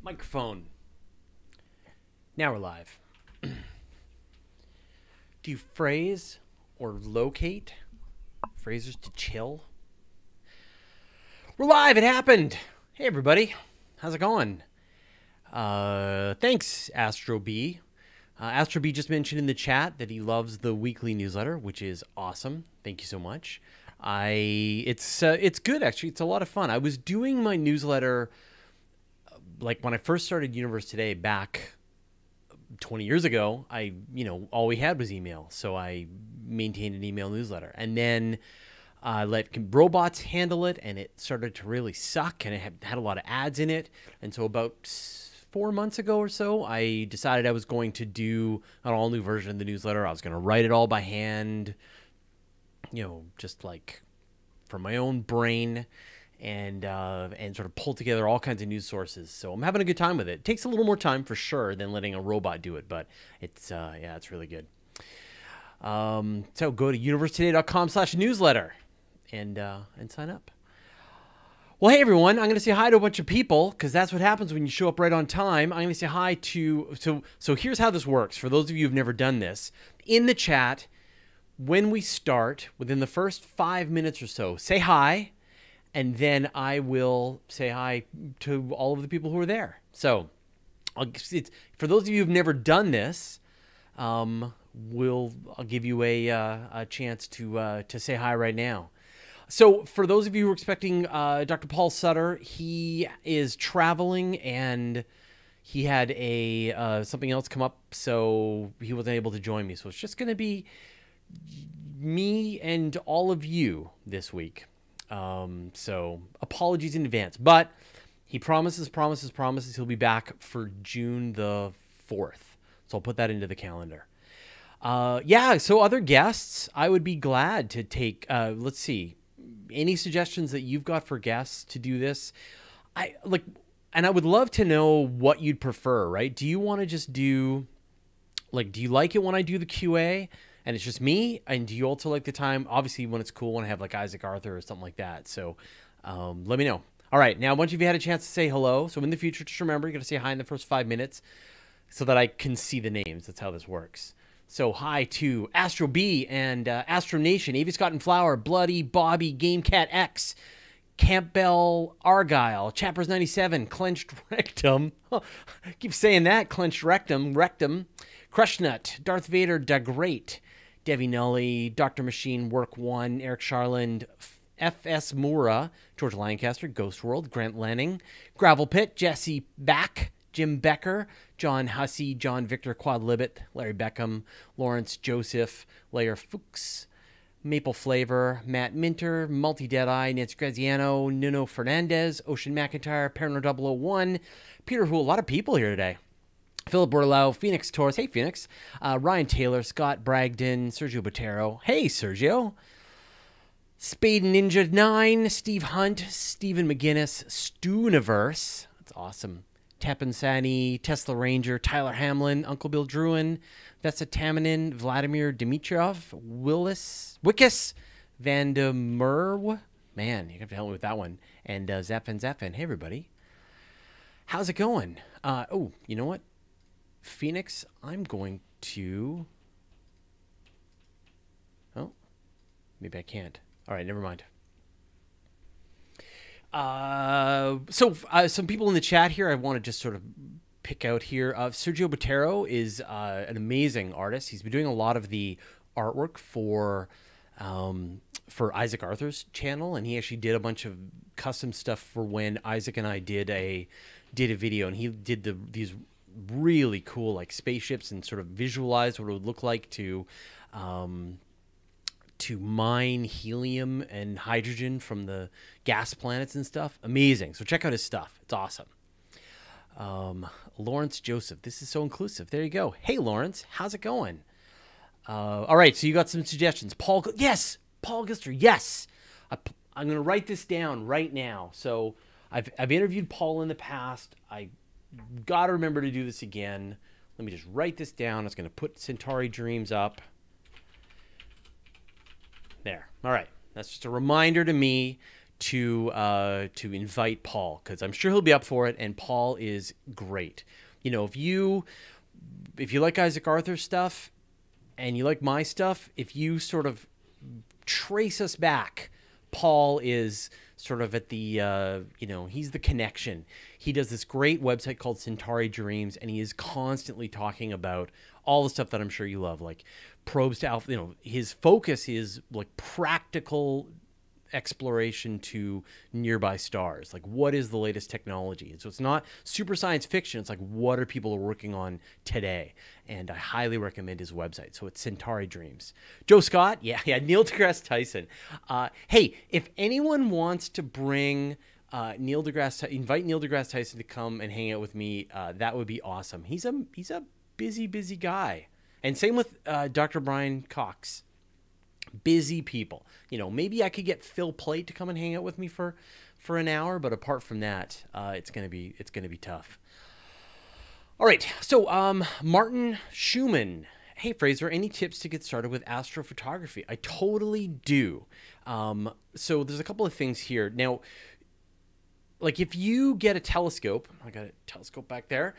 Microphone. Now we're live. Do you phrase or locate? Phrases to chill? We're live. It happened. Hey, everybody. How's it going? Thanks, Astro B. Astro B just mentioned in the chat that he loves the weekly newsletter, which is awesome. Thank you so much. It's good, actually. It's a lot of fun. I was doing my newsletter like when I first started Universe Today back 20 years ago. All we had was email. So I maintained an email newsletter. And then I let robots handle it, and it started to really suck, and it had a lot of ads in it. And so about 4 months ago or so, I decided I was going to do an all-new version of the newsletter. I was going to write it all by hand, just like from my own brain, and sort of pull together all kinds of news sources. So I'm having a good time with it. It takes a little more time for sure than letting a robot do it, but it's really good. So go to universetoday.com/newsletter and sign up. Well, hey everyone, I'm going to say hi to a bunch of people because that's what happens when you show up right on time. I'm going to say hi to, so here's how this works. For those of you who've never done this, in the chat, when we start, within the first 5 minutes or so, say hi, and then I will say hi to all of the people who are there. So for those of you who've never done this, I'll give you a chance to say hi right now. So for those of you who are expecting Dr. Paul Sutter, he is traveling and he had something else come up, so he wasn't able to join me. So it's just going to be me and all of you this week. So apologies in advance, but he promises he'll be back for June the 4th. So I'll put that into the calendar. So other guests, I would be glad to take, let's see, any suggestions that you've got for guests to do this. And I would love to know what you'd prefer, right? Do you want to just do, do you like it when I do the QA and it's just me? And do you also like the time, obviously when it's cool, when I have Isaac Arthur or something like that? So let me know. All right, now a bunch of you had a chance to say hello. So in the future, just remember, you're going to say hi in the first 5 minutes so that I can see the names. That's how this works. So hi to Astro B and Astro Nation, Avi Scott and Flower, Bloody, Bobby, GameCat X, Campbell, Argyle, Chappers 97, Clenched Rectum. I keep saying that, Clenched Rectum, Crushnut, Darth Vader, Da Great, Devi Nully, Dr. Machine, Work One, Eric Charland, F.S. Moura, George Lancaster, Ghost World, Grant Lanning, Gravel Pit, Jesse Back, Jim Becker, John Hussey, John Victor Quadlibet, Larry Beckham, Lawrence Joseph, Layer Fuchs, Maple Flavor, Matt Minter, Multi Deadeye, Nancy Graziano, Nuno Fernandez, Ocean McIntyre, Parano 001, Peter Who, a lot of people here today. Philip Borlau, Phoenix Torres, hey Phoenix, Ryan Taylor, Scott Bragdon, Sergio Botero, hey Sergio, Spade Ninja 9, Steve Hunt, Stephen McGinnis, Stooniverse, that's awesome. Tapansani, Tesla Ranger, Tyler Hamlin, Uncle Bill Druin, Vesa Taminin, Vladimir Dimitrov, Wickus, Vandemerw, man, you have to help me with that one, and Zaffin. Hey, everybody. How's it going? You know what? Phoenix, I'm going to... Oh, maybe I can't. All right, never mind. Some people in the chat here, I want to just sort of pick out here. Sergio Botero is an amazing artist. He's been doing a lot of the artwork for Isaac Arthur's channel, and he actually did a bunch of custom stuff for when Isaac and I did a video, and he did these really cool spaceships and sort of visualized what it would look like to mine helium and hydrogen from the gas planets and stuff. Amazing. So check out his stuff. It's awesome. Lawrence Joseph. This is so inclusive. There you go. Hey, Lawrence. How's it going? All right. So you got some suggestions. Yes. Paul Gister. Yes. I'm going to write this down right now. So I've interviewed Paul in the past. I got to remember to do this again. Let me just write this down. I was going to put Centauri Dreams up. There. All right. That's just a reminder to me to invite Paul, because I'm sure he'll be up for it, and Paul is great. You know, if you like Isaac Arthur stuff and you like my stuff, if you sort of trace us back, Paul is sort of at the, he's the connection. He does this great website called Centauri Dreams, and he is constantly talking about all the stuff that I'm sure you love, like probes to alpha. His focus is like practical exploration to nearby stars. Like, what is the latest technology? And so it's not super science fiction. It's like, what are people working on today? And I highly recommend his website. So it's Centauri Dreams. Joe Scott. Yeah. Neil deGrasse Tyson. Hey, if anyone wants to bring invite Neil deGrasse Tyson to come and hang out with me, that would be awesome. He's a busy guy. And same with Dr. Brian Cox. Busy people. Maybe I could get Phil Plait to come and hang out with me for an hour, but apart from that, it's gonna be tough. All right, so Martin Schumann. Hey Fraser, any tips to get started with astrophotography? I totally do. So there's a couple of things here. Now, like if you get a telescope, I got a telescope back there.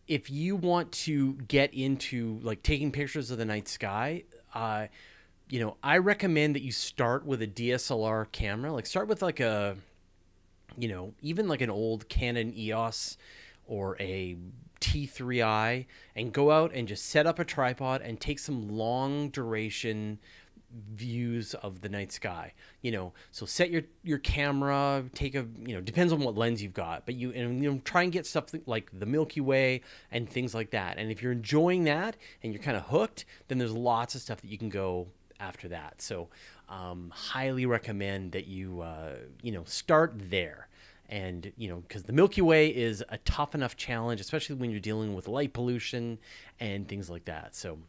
If you want to get into like taking pictures of the night sky, I recommend that you start with a DSLR camera. Like start with like a, even like an old Canon EOS or a T3i, and go out and just set up a tripod and take some long duration views of the night sky. So set your camera, take a, depends on what lens you've got, but try and get stuff like the Milky Way and things like that. And if you're enjoying that and you're kind of hooked, then there's lots of stuff that you can go after that. So highly recommend that you start there. And because the Milky Way is a tough enough challenge, especially when you're dealing with light pollution and things like that. So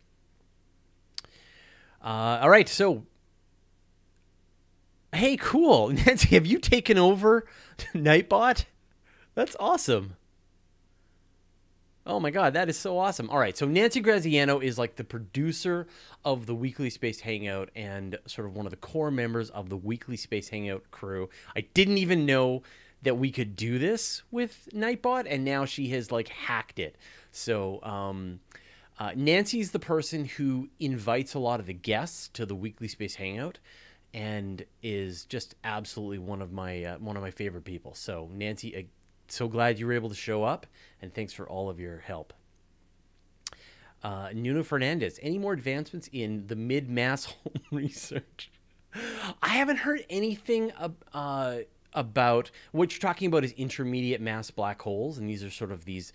all right, so hey, cool. Nancy, have you taken over Nightbot? That's awesome. Oh my God, that is so awesome. All right, so Nancy Graziano is like the producer of the Weekly Space Hangout and sort of one of the core members of the Weekly Space Hangout crew. I didn't even know that we could do this with Nightbot, and now she has like hacked it. So Nancy's the person who invites a lot of the guests to the Weekly Space Hangout, and is just absolutely one of my favorite people. So Nancy, so glad you were able to show up, and thanks for all of your help. Nuno Fernandez, any more advancements in the mid-mass home research? I haven't heard anything about what you're talking about is intermediate mass black holes, and these are sort of these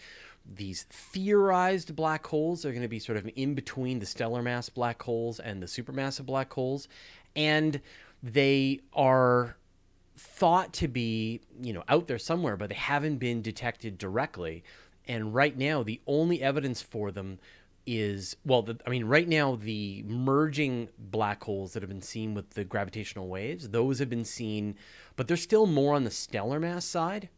theorized black holes. They're going to be sort of in between the stellar mass black holes and the supermassive black holes, and they are thought to be out there somewhere, but they haven't been detected directly. And right now the only evidence for them is, right now the merging black holes that have been seen with the gravitational waves, those have been seen, but they're still more on the stellar mass side.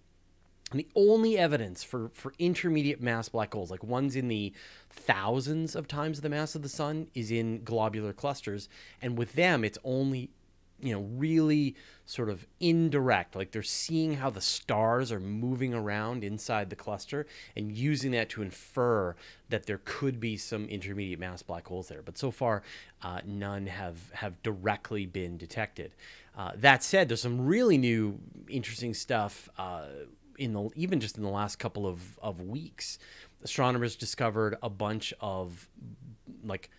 And the only evidence for intermediate mass black holes, like ones in the thousands of times the mass of the sun, is in globular clusters. And with them, it's only, really sort of indirect. Like they're seeing how the stars are moving around inside the cluster and using that to infer that there could be some intermediate mass black holes there. But so far, none have directly been detected. That said, there's some really new, interesting stuff even just in the last couple of weeks. Astronomers discovered a bunch of like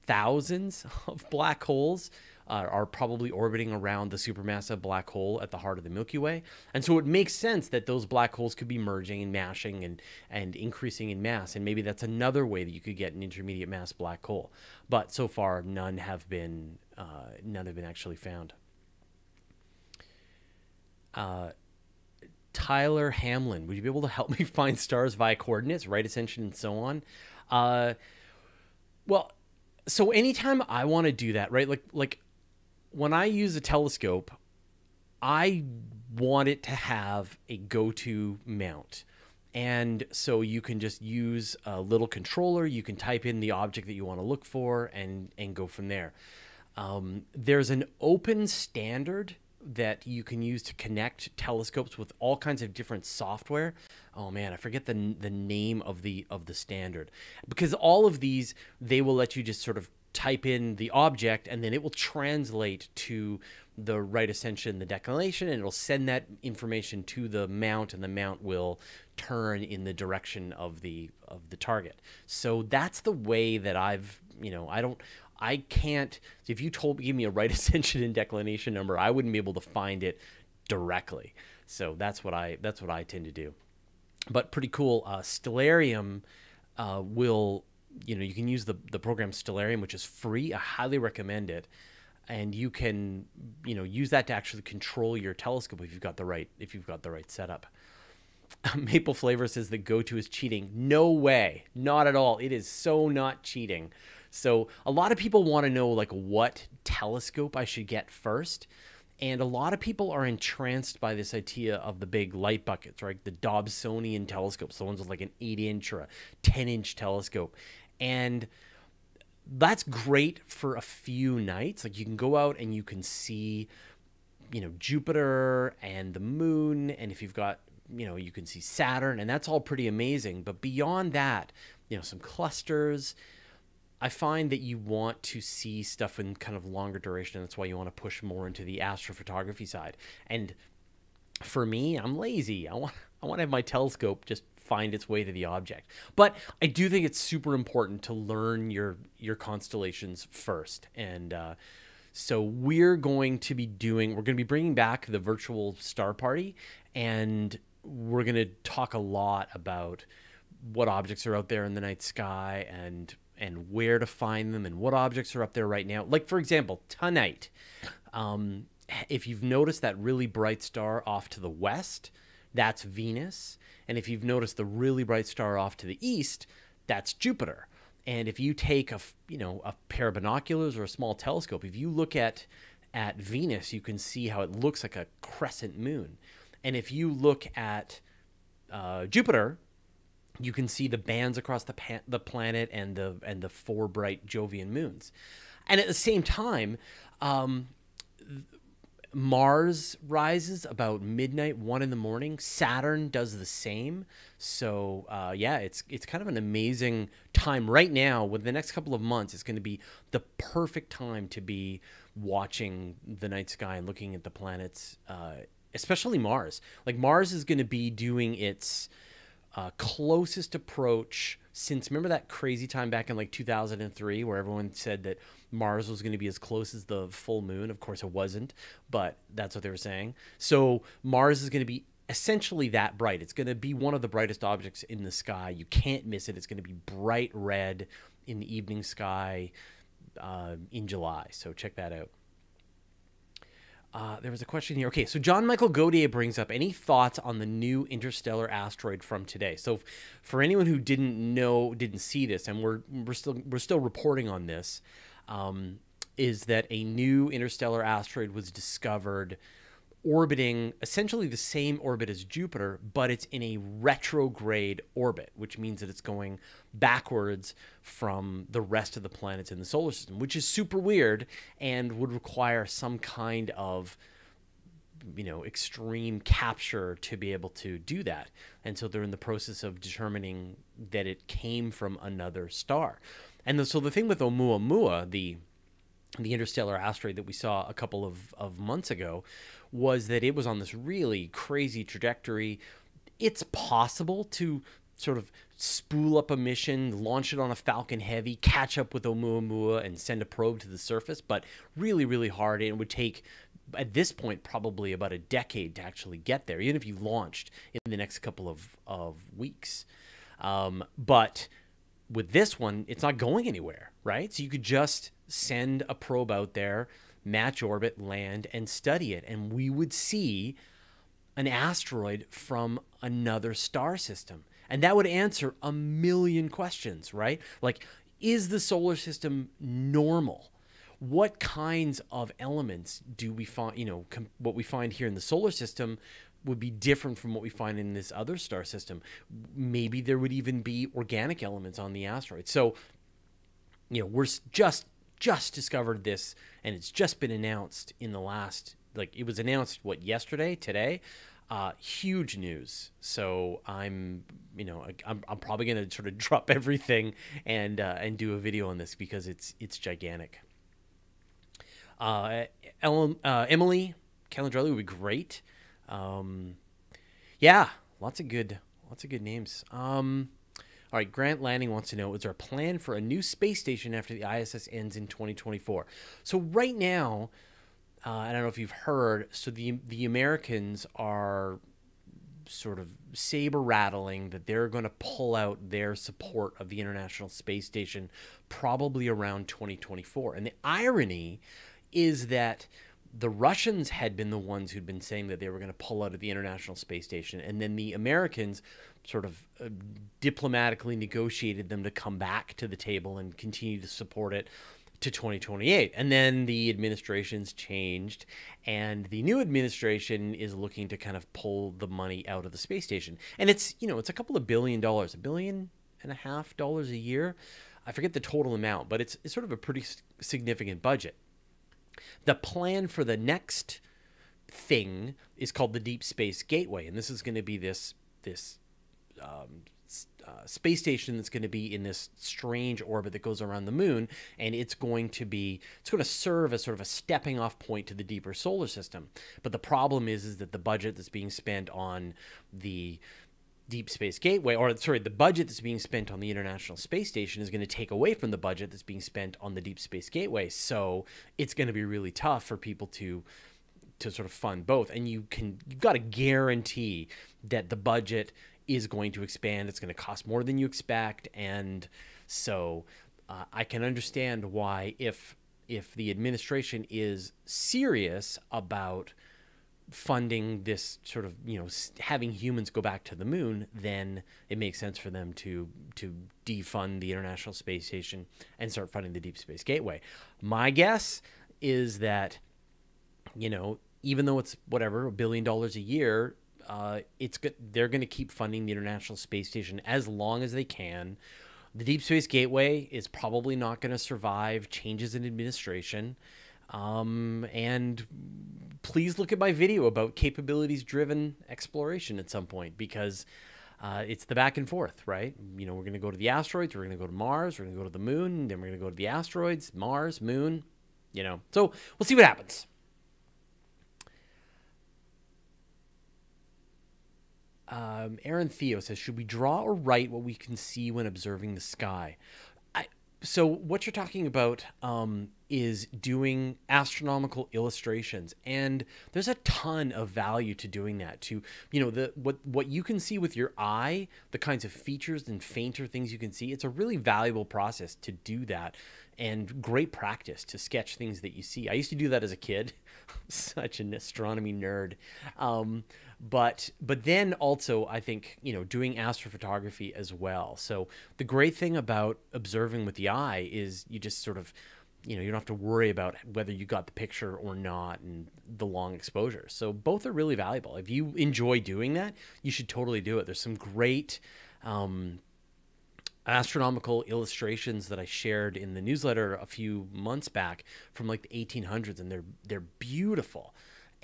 thousands of black holes are probably orbiting around the supermassive black hole at the heart of the Milky Way. And so it makes sense that those black holes could be merging and mashing and increasing in mass. And maybe that's another way that you could get an intermediate mass black hole. But so far, none have been actually found. Tyler Hamlin, would you be able to help me find stars via coordinates, right ascension, and so on? Well, so anytime I want to do that, right? Like when I use a telescope, I want it to have a go-to mount. And so you can just use a little controller. You can type in the object that you want to look for and go from there. There's an open standard that you can use to connect telescopes with all kinds of different software. Oh man, I forget the name of the standard, because all of these, they will let you just sort of type in the object and then it will translate to the right ascension, the declination, and it'll send that information to the mount, and the mount will turn in the direction of the target. So that's the way that I've, I can't, if you give me a right ascension and declination number, I wouldn't be able to find it directly. So that's what I tend to do. But pretty cool. Stellarium will, you can use the program Stellarium, which is free. I highly recommend it. And you can, use that to actually control your telescope if you've got the right setup. Maple Flavor says that GoTo is cheating. No way, not at all. It is so not cheating. So a lot of people want to know like what telescope I should get first. And a lot of people are entranced by this idea of the big light buckets, right? The Dobsonian telescopes, the ones with like an 8-inch or a 10-inch telescope. And that's great for a few nights. Like you can go out and you can see, Jupiter and the moon. And if you've got, you can see Saturn, and that's all pretty amazing. But beyond that, some clusters, I find that you want to see stuff in kind of longer duration. That's why you want to push more into the astrophotography side. And for me, I'm lazy. I want to have my telescope just find its way to the object. But I do think it's super important to learn your constellations first. And so we're going to be bringing back the virtual star party, and we're going to talk a lot about what objects are out there in the night sky and where to find them and what objects are up there right now. Like, for example, tonight, if you've noticed that really bright star off to the west, that's Venus. And if you've noticed the really bright star off to the east, that's Jupiter. And if you take a pair of binoculars or a small telescope, if you look at Venus, you can see how it looks like a crescent moon. And if you look at Jupiter, you can see the bands across the planet and the 4 bright Jovian moons. And at the same time, Mars rises about midnight, 1 in the morning. Saturn does the same. So it's kind of an amazing time right now. With the next couple of months, it's going to be the perfect time to be watching the night sky and looking at the planets, especially Mars. Like Mars is going to be doing its closest approach since, remember that crazy time back in like 2003 where everyone said that Mars was going to be as close as the full moon? Of course it wasn't, but that's what they were saying. So Mars is going to be essentially that bright. It's going to be one of the brightest objects in the sky. You can't miss it. It's going to be bright red in the evening sky in July. So check that out. There was a question here. Okay, so John Michael Gaudier brings up, any thoughts on the new interstellar asteroid from today? So for anyone who didn't see this, and we're still reporting on this, is that a new interstellar asteroid was discovered orbiting essentially the same orbit as Jupiter, but it's in a retrograde orbit, which means that it's going backwards from the rest of the planets in the solar system, which is super weird and would require some kind of extreme capture to be able to do that. And so they're in the process of determining that it came from another star. And so the thing with Oumuamua, the interstellar asteroid that we saw a couple of months ago, was that it was on this really crazy trajectory. It's possible to sort of spool up a mission, launch it on a Falcon Heavy, catch up with Oumuamua, and send a probe to the surface, but really, really hard. And it would take, at this point, probably about a decade to actually get there, even if you launched in the next couple of weeks. But with this one, it's not going anywhere, right? So you could just send a probe out there, match orbit, land, and study it. And we would see an asteroid from another star system. And that would answer a million questions, right? Like, is the solar system normal? What kinds of elements do we find, what we find here in the solar system would be different from what we find in this other star system. Maybe there would even be organic elements on the asteroid. So, we're just discovered this, and it's just been announced in the last like it was announced today. Huge news. So I'm probably gonna sort of drop everything and do a video on this because it's gigantic. Emily Calandrelli would be great. Yeah, lots of good names. All right, Grant Lanning wants to know, is there a plan for a new space station after the ISS ends in 2024? So right now, I don't know if you've heard, so the Americans are sort of saber rattling that they're going to pull out their support of the International Space Station probably around 2024. And the irony is that the Russians had been the ones who'd been saying that they were going to pull out of the International Space Station, and then the Americans sort of diplomatically negotiated them to come back to the table and continue to support it to 2028. And then the administrations changed, and the new administration is looking to kind of pull the money out of the space station. And it's a couple of $1 billion, $1.5 billion a year. I forget the total amount, but it's sort of a pretty significant budget. The plan for the next thing is called the Deep Space Gateway, and this is going to be this space station that's going to be in this strange orbit that goes around the moon, and it's going to serve as sort of a stepping off point to the deeper solar system. But the problem is that the budget that's being spent on the Deep Space Gateway, the budget that's being spent on the International Space Station is going to take away from the budget that's being spent on the Deep Space Gateway. So it's going to be really tough for people to sort of fund both. And you've got to guarantee that the budget is going to expand. It's going to cost more than you expect. And so I can understand why if the administration is serious about funding this sort of, having humans go back to the moon, then it makes sense for them to defund the International Space Station and start funding the Deep Space Gateway. My guess is that, even though it's $1 billion a year, they're going to keep funding the International Space Station as long as they can. The Deep Space Gateway is probably not going to survive changes in administration. And please look at my video about capabilities-driven exploration at some point, because it's the back and forth, right? We're going to go to the asteroids, we're going to go to Mars, we're going to go to the moon, then we're going to go to the asteroids, Mars, moon, So we'll see what happens. Aaron Theo says, should we draw or write what we can see when observing the sky? So what you're talking about is doing astronomical illustrations, and there's a ton of value to doing that. To what you can see with your eye, the kinds of features and fainter things you can see. It's a really valuable process to do that, and great practice to sketch things that you see. I used to do that as a kid, such an astronomy nerd. But then also, I think, doing astrophotography as well. So the great thing about observing with the eye is you just sort of, you don't have to worry about whether you got the picture or not and the long exposure. So both are really valuable. If you enjoy doing that, you should totally do it. There's some great astronomical illustrations that I shared in the newsletter a few months back from like the 1800s, and they're beautiful.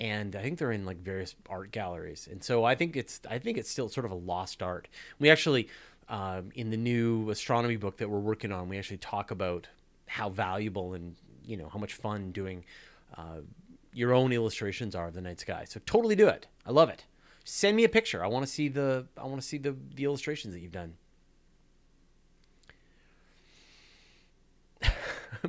And I think they're in like various art galleries. And so I think it's still sort of a lost art. We actually, in the new astronomy book that we're working on, we actually talk about how valuable and, how much fun doing your own illustrations are of the night sky. So totally do it. I love it. Send me a picture. I want to see the illustrations that you've done.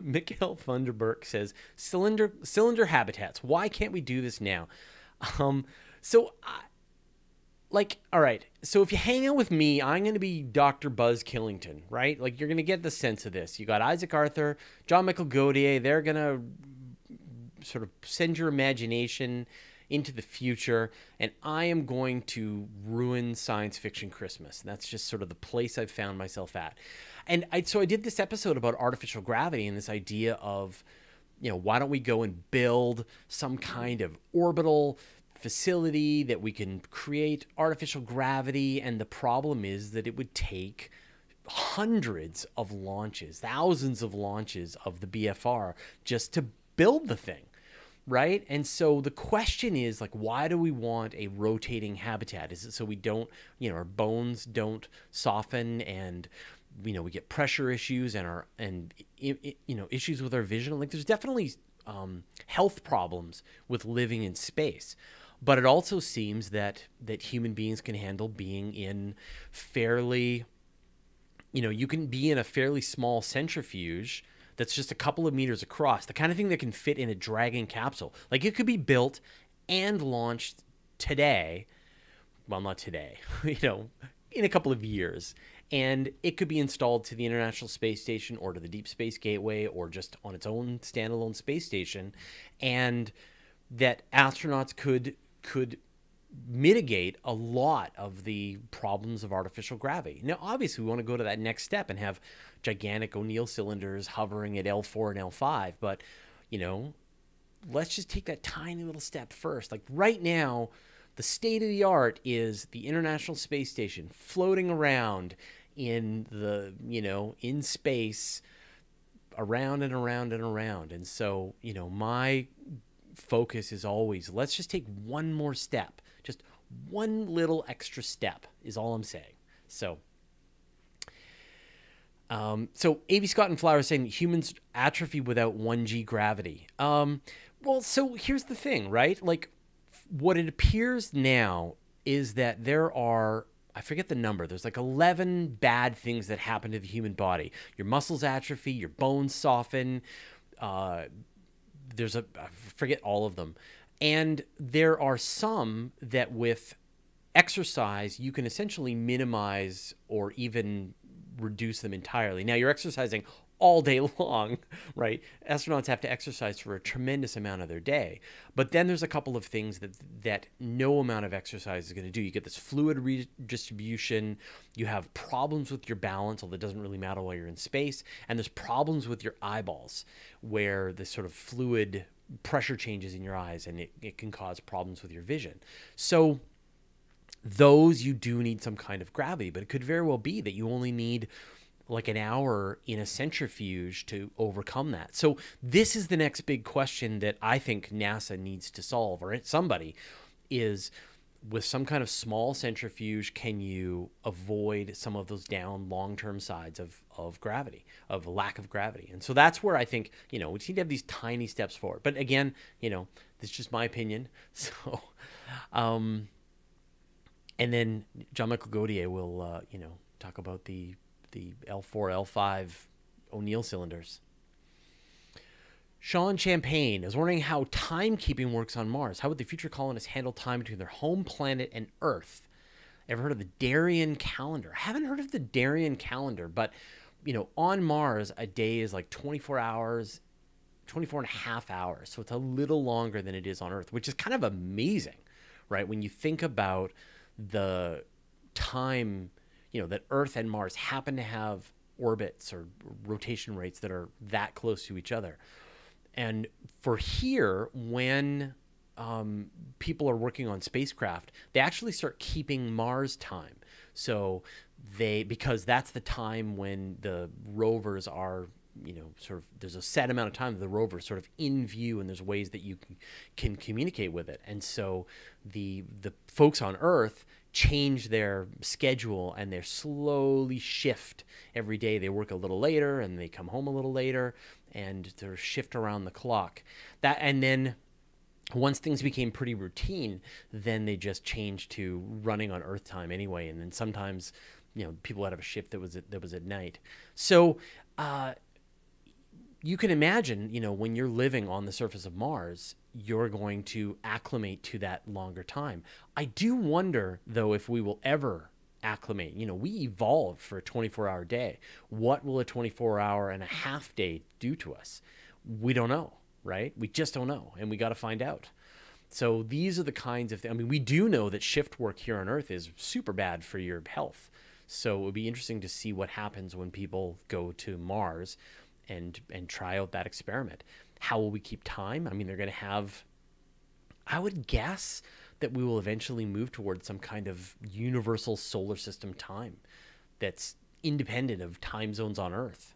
Mikhail Funderburk says, cylinder habitats. Why can't we do this now? All right. So if you hang out with me, I'm going to be Dr. Buzz Killington, right? Like, you're going to get the sense of this. You got Isaac Arthur, John Michael Gaudier. They're going to sort of send your imagination into the future, and I am going to ruin science fiction Christmas. And that's just sort of the place I've found myself at. And so I did this episode about artificial gravity and this idea of, why don't we go and build some kind of orbital facility that we can create artificial gravity. And the problem is that it would take hundreds of launches, thousands of launches of the BFR just to build the thing. right? And so the question is, like, why do we want a rotating habitat? Is it so we don't, our bones don't soften, and we get pressure issues and issues with our vision? Like, there's definitely health problems with living in space. But it also seems that human beings can handle being in fairly, you can be in a fairly small centrifuge that's just a couple of meters across, the kind of thing that can fit in a Dragon capsule. Like, it could be built and launched today. Well, not today, in a couple of years. And it could be installed to the International Space Station or to the Deep Space Gateway or just on its own standalone space station. And that astronauts could mitigate a lot of the problems of artificial gravity. Now, obviously, we want to go to that next step and have gigantic O'Neill cylinders hovering at L4 and L5. But, let's just take that tiny little step first. Like, right now, the state of the art is the International Space Station floating around in in space, around and around and around. And so, my focus is always, let's just take one more step. Just one little extra step is all I'm saying. So A.V. Scott and Flower is saying humans atrophy without 1G gravity. Well, so here's the thing, right? Like, what it appears now is that there are, I forget the number, there's like 11 bad things that happen to the human body. Your muscles atrophy, your bones soften, I forget all of them. And there are some that with exercise, you can essentially minimize or even reduce them entirely. Now, you're exercising all day long, right? Astronauts have to exercise for a tremendous amount of their day. But then there's a couple of things that no amount of exercise is going to do. You get this fluid redistribution. You have problems with your balance, although it doesn't really matter while you're in space. And there's problems with your eyeballs, where the sort of fluid pressure changes in your eyes, and it can cause problems with your vision. So those, you do need some kind of gravity, but it could very well be that you only need like an hour in a centrifuge to overcome that. So this is the next big question that I think NASA needs to solve, or somebody, is with some kind of small centrifuge, can you avoid some of those down long-term sides of gravity, of lack of gravity? And so that's where I think, we just need to have these tiny steps forward. But again, this is just my opinion. So, and then John Michael Gaudier will, talk about the L4, L5 O'Neill cylinders. Sean Champagne is wondering how timekeeping works on Mars. How would the future colonists handle time between their home planet and Earth? Ever heard of the Darien calendar? I haven't heard of the Darien calendar, but, on Mars, a day is like 24 hours, 24 and a half hours. So it's a little longer than it is on Earth, which is kind of amazing, right? When you think about the time, that Earth and Mars happen to have orbits or rotation rates that are that close to each other. And for here, when people are working on spacecraft, they actually start keeping Mars time. So because that's the time when the rovers are, sort of, there's a set amount of time that the rover is sort of in view, and there's ways that you can communicate with it. And so the folks on Earth change their schedule, and they slowly shift every day. They work a little later and they come home a little later, and they shift around the clock. And then once things became pretty routine, then they just changed to running on Earth time anyway. And then sometimes, people would have a shift that was at night. So you can imagine, when you're living on the surface of Mars, you're going to acclimate to that longer time. I do wonder, though, if we will ever acclimate. We evolved for a 24-hour day. What will a 24-hour and a half day do to us? We don't know, right? We just don't know, and we got to find out. So these are the kinds of things. I mean, we do know that shift work here on Earth is super bad for your health. So it would be interesting to see what happens when people go to Mars and try out that experiment. How will we keep time? I mean, they're going to have, I would guess that we will eventually move towards some kind of universal solar system time that's independent of time zones on Earth.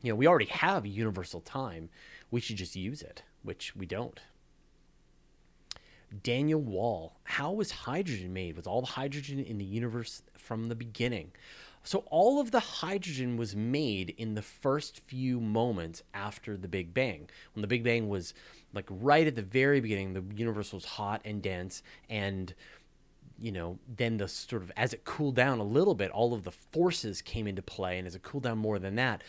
We already have universal time. We should just use it, which we don't. Daniel Wall. How was hydrogen made? Was all the hydrogen in the universe from the beginning? So all of the hydrogen was made in the first few moments after the Big Bang. When the Big Bang was like right at the very beginning, the universe was hot and dense, and then the sort of, as it cooled down a little bit, all of the forces came into play, and as it cooled down more than that,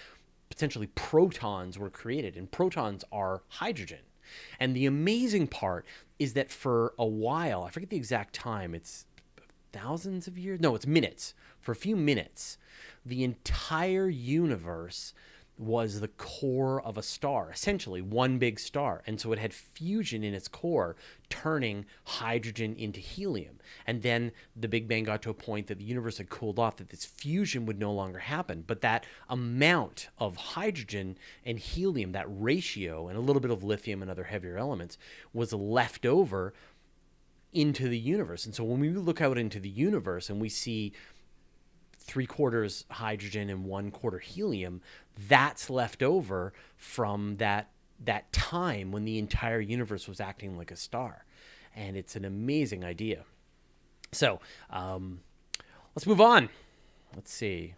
potentially protons were created, and protons are hydrogen. And the amazing part is that for a while, I forget the exact time, it's thousands of years? No, it's minutes. For a few minutes, the entire universe was the core of a star, essentially one big star. And so it had fusion in its core, turning hydrogen into helium. And then the Big Bang got to a point that the universe had cooled off, that this fusion would no longer happen. But that amount of hydrogen and helium, that ratio, and a little bit of lithium and other heavier elements, was left over into the universe. And so when we look out into the universe and we see 3/4 hydrogen and 1/4 helium, that's left over from that time when the entire universe was acting like a star. And it's an amazing idea. So let's move on. Let's see.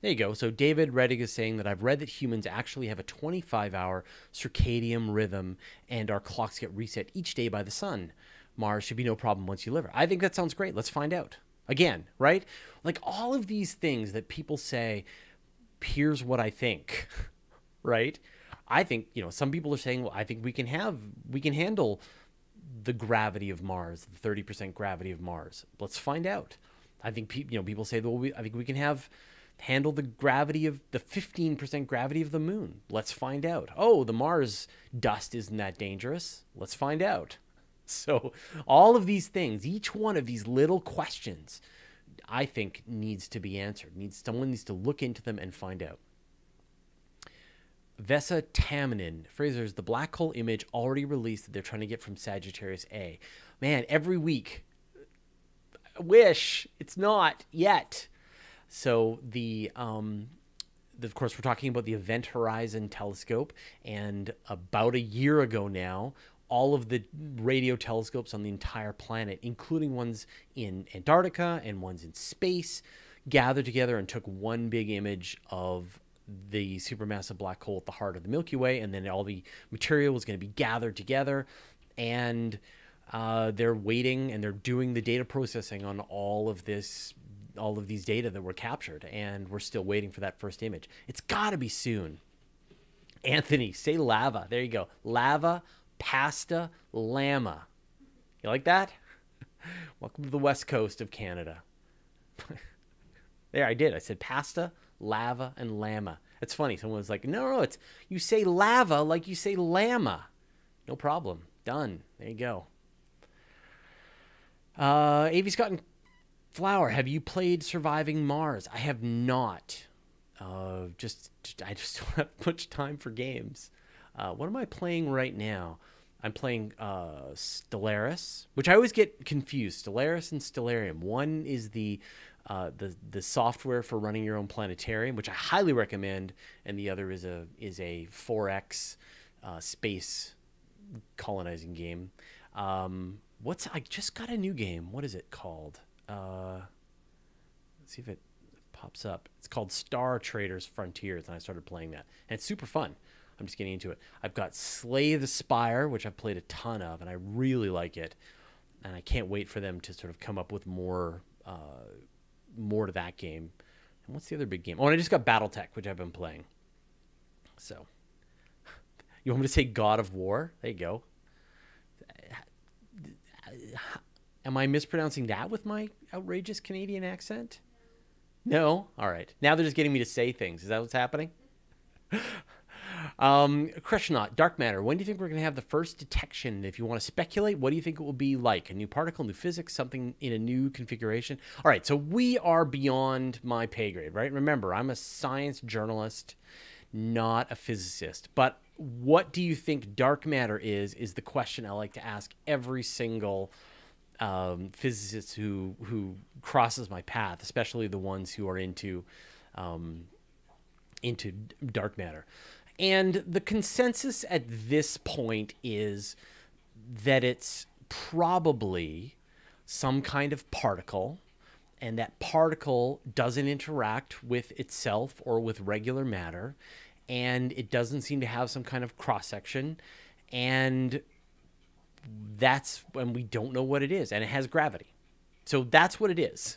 There you go. So David Reddig is saying that I've read that humans actually have a 25-hour circadian rhythm and our clocks get reset each day by the sun. Mars should be no problem once you live here. I think that sounds great. Let's find out. Again, right? Like all of these things that people say, here's what I think, right? I think, some people are saying, well, I think we can handle the gravity of Mars, the 30% gravity of Mars. Let's find out. I think people say, well, I think we can handle the gravity of the 15% gravity of the moon. Let's find out. Oh, the Mars dust isn't that dangerous. Let's find out. So all of these things, each one of these little questions, I think needs to be answered. Someone needs to look into them and find out. Vesa Tamanin, Fraser's the black hole image already released that they're trying to get from Sagittarius A. Man, every week. I wish it's not yet. So of course, we're talking about the Event Horizon Telescope, and about a year ago now, all of the radio telescopes on the entire planet, including ones in Antarctica and ones in space, gathered together and took one big image of the supermassive black hole at the heart of the Milky Way, and then all the material was going to be gathered together, and they're waiting and they're doing the data processing on all of these data that were captured, and we're still waiting for that first image. It's got to be soon. Anthony, say lava. There you go. Lava, pasta, llama. You like that? Welcome to the west coast of Canada. There, I did. I said pasta, lava, and llama. It's funny. Someone was like, no, it's you say lava like you say llama. No problem. Done. There you go. A.V. Scott and Flower, have you played Surviving Mars? I have not. I just don't have much time for games. What am I playing right now? I'm playing Stellaris, which I always get confused. Stellaris and Stellarium. One is the software for running your own planetarium, which I highly recommend, and the other is a 4X space colonizing game. I just got a new game. What is it called? Let's see if it pops up. It's called Star Traders Frontiers, and I started playing that, and it's super fun. I'm just getting into it. I've got Slay the Spire, which I've played a ton of, and I really like it, and I can't wait for them to sort of come up with more to that game. And what's the other big game? Oh, and I just got BattleTech, which I've been playing. So, you want me to say God of War? There you go. Am I mispronouncing that with my outrageous Canadian accent? No? All right. Now they're just getting me to say things. Is that what's happening? Krishnaut, Dark Matter. When do you think we're going to have the first detection? If you want to speculate, what do you think it will be like? A new particle, new physics, something in a new configuration? All right, so we are beyond my pay grade, right? Remember, I'm a science journalist, not a physicist. But what do you think dark matter is the question I like to ask every single physicist who crosses my path, especially the ones who are into dark matter. And the consensus at this point is that it's probably some kind of particle, and that particle doesn't interact with itself or with regular matter, and it doesn't seem to have some kind of cross-section, and that's when we don't know what it is, and it has gravity. So that's what it is.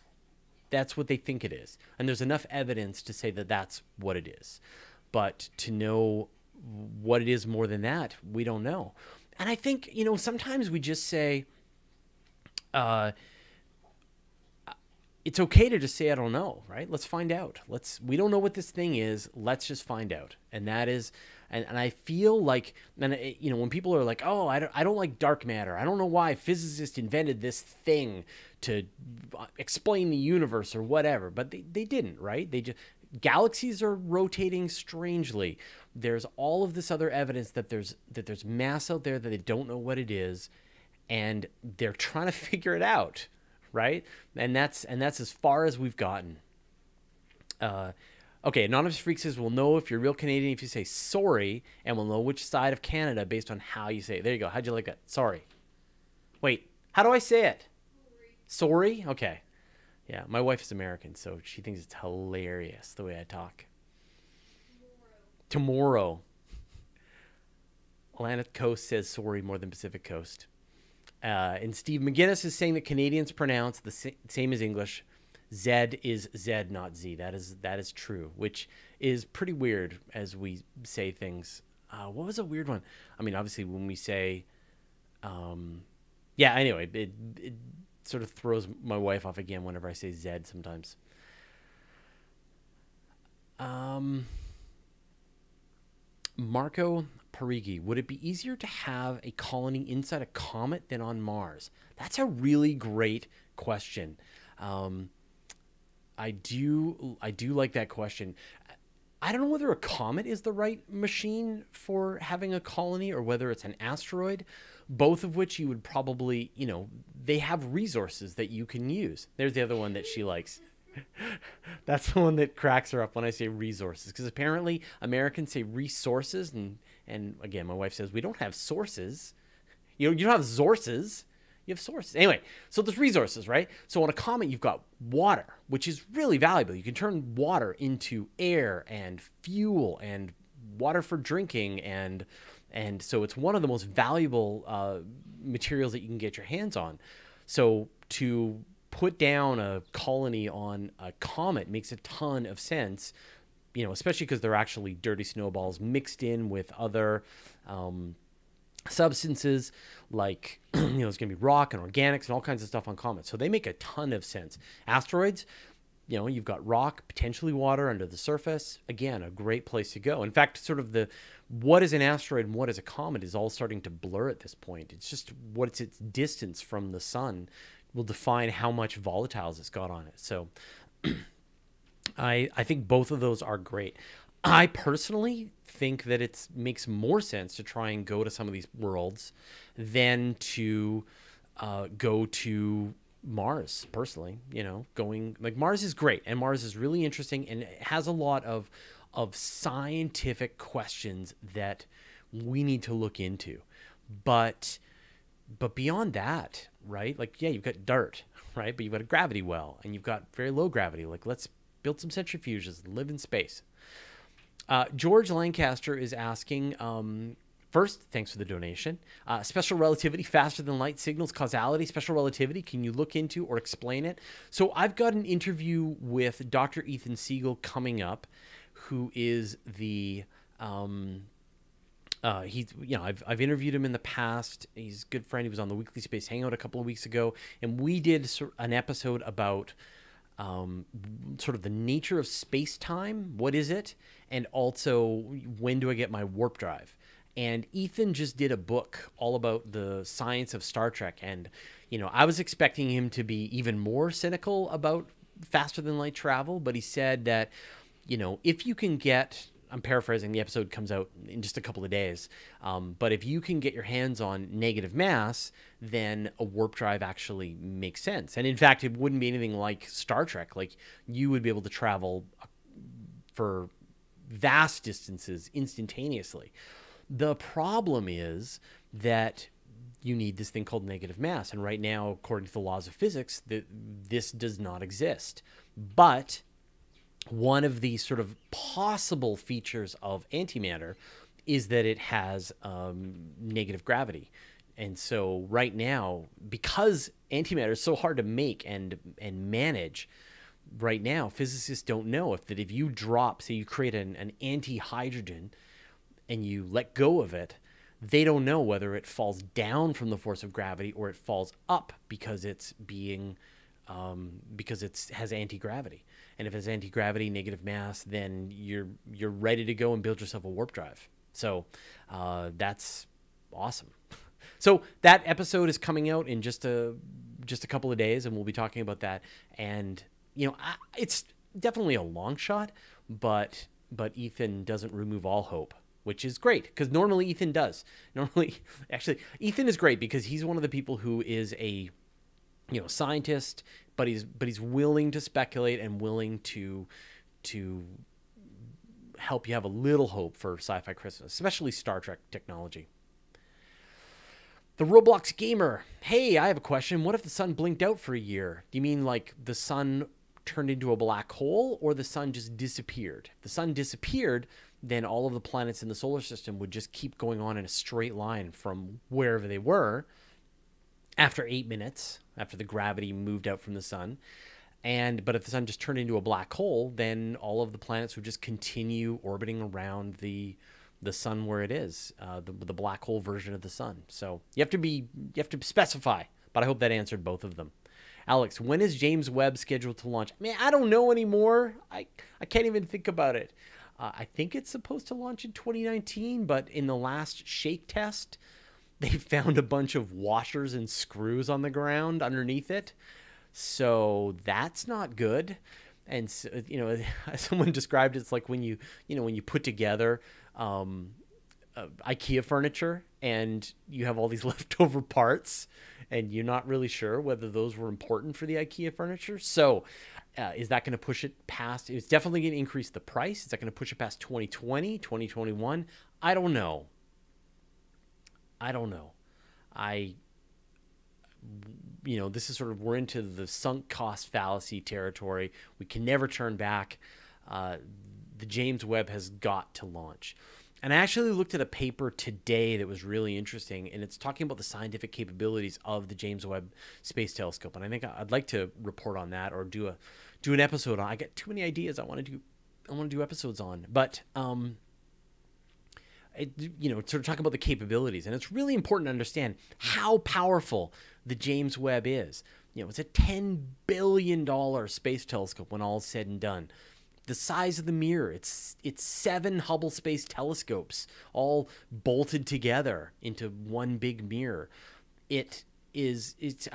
That's what they think it is. And there's enough evidence to say that that's what it is. But to know what it is more than that, we don't know. And I think, sometimes we just say, it's okay to just say, I don't know, right? Let's find out. We don't know what this thing is. Let's just find out. And that is, and I feel like, when people are like, oh, I don't like dark matter. I don't know why physicists invented this thing to explain the universe or whatever, but they didn't, right? Galaxies are rotating strangely. There's all of this other evidence that there's mass out there that they don't know what it is, and they're trying to figure it out, right? And that's as far as we've gotten. Okay, Anonymous Freak says, we'll know if you're real Canadian if you say sorry, and we'll know which side of Canada based on how you say it. There you go. How'd you like that? Sorry. Wait, how do I say it? Sorry? Okay. Yeah, my wife is American, so she thinks it's hilarious the way I talk. Tomorrow. Atlantic Coast says sorry more than Pacific Coast. And Steve McGinnis is saying that Canadians pronounce the same as English. Z is Z, not Z. That is true, which is pretty weird as we say things. What was a weird one? I mean, obviously when we say, anyway, it sort of throws my wife off again whenever I say Z sometimes. Marco Parigi, would it be easier to have a colony inside a comet than on Mars? That's a really great question. I do like that question. I don't know whether a comet is the right machine for having a colony or whether it's an asteroid, both of which you would probably, they have resources that you can use. There's the other one that she likes. That's the one that cracks her up when I say resources, because apparently Americans say resources, and again, my wife says we don't have sources. You don't have sources. You have sources. Anyway, so there's resources, right? So on a comet, you've got water, which is really valuable. You can turn water into air and fuel and water for drinking, and so it's one of the most valuable materials that you can get your hands on. So to put down a colony on a comet makes a ton of sense, especially because they're actually dirty snowballs mixed in with other substances like, it's going to be rock and organics and all kinds of stuff on comets. So they make a ton of sense. Asteroids, you've got rock, potentially water under the surface. Again, a great place to go. In fact, sort of what is an asteroid and what is a comet is all starting to blur at this point. It's just what's its distance from the sun will define how much volatiles it's got on it. So I think both of those are great. I personally think that it makes more sense to try and go to some of these worlds than to go to Mars, personally. Going like Mars is great, and Mars is really interesting, and it has a lot of scientific questions that we need to look into. But beyond that, right? Like, yeah, you've got dirt, right? But you've got a gravity well, and you've got very low gravity. Like, let's build some centrifuges and live in space. George Lancaster is asking, first, thanks for the donation. Special relativity, faster than light signals, causality, special relativity. Can you look into or explain it? So I've got an interview with Dr. Ethan Siegel coming up, who is the, I've interviewed him in the past. He's a good friend. He was on the Weekly Space Hangout a couple of weeks ago, and we did an episode about sort of the nature of space-time. What is it? And also, when do I get my warp drive? And Ethan just did a book all about the science of Star Trek. And, I was expecting him to be even more cynical about faster than light travel, but he said that, if you can get, I'm paraphrasing, the episode comes out in just a couple of days, but if you can get your hands on negative mass, then a warp drive actually makes sense. And in fact, it wouldn't be anything like Star Trek. Like, you would be able to travel for vast distances instantaneously. The problem is that you need this thing called negative mass. And right now, according to the laws of physics, this does not exist. But one of the sort of possible features of antimatter is that it has negative gravity. And so right now, because antimatter is so hard to make and manage, right now, physicists don't know if you drop, say you create an anti-hydrogen and you let go of it, they don't know whether it falls down from the force of gravity or it falls up because it's being because it has anti-gravity. And if it's anti-gravity, negative mass, then you're ready to go and build yourself a warp drive. So that's awesome. So that episode is coming out in just a couple of days, and we'll be talking about that. And it's definitely a long shot, but Ethan doesn't remove all hope, which is great because normally Ethan does. Actually, Ethan is great because he's one of the people who is a scientist, but he's willing to speculate and willing to help you have a little hope for sci-fi Christmas, especially Star Trek technology. The Roblox Gamer. Hey, I have a question. What if the sun blinked out for a year? Do you mean like the sun turned into a black hole, or the sun just disappeared? If the sun disappeared, then all of the planets in the solar system would just keep going on in a straight line from wherever they were after 8 minutes, after the gravity moved out from the sun. But if the sun just turned into a black hole, then all of the planets would just continue orbiting around the sun where it is, the black hole version of the sun. So you have to specify, but I hope that answered both of them. Alex, when is James Webb scheduled to launch? Man, I don't know anymore. I can't even think about it. I think it's supposed to launch in 2019, but in the last shake test, they found a bunch of washers and screws on the ground underneath it. So that's not good. And so, someone described it's like when you put together IKEA furniture and you have all these leftover parts and you're not really sure whether those were important for the IKEA furniture. So is that going to push it past? It's definitely going to increase the price. Is that going to push it past 2020, 2021? I don't know. This is sort of, we're into the sunk cost fallacy territory. We can never turn back. The James Webb has got to launch. And I actually looked at a paper today that was really interesting, and it's talking about the scientific capabilities of the James Webb Space Telescope. And I think I'd like to report on that or do an episode on. I get too many ideas I want to do episodes on. But sort of talk about the capabilities, and it's really important to understand how powerful the James Webb is. It's a $10 billion space telescope when all is said and done. The size of the mirror, it's 7 Hubble Space Telescopes all bolted together into one big mirror. It's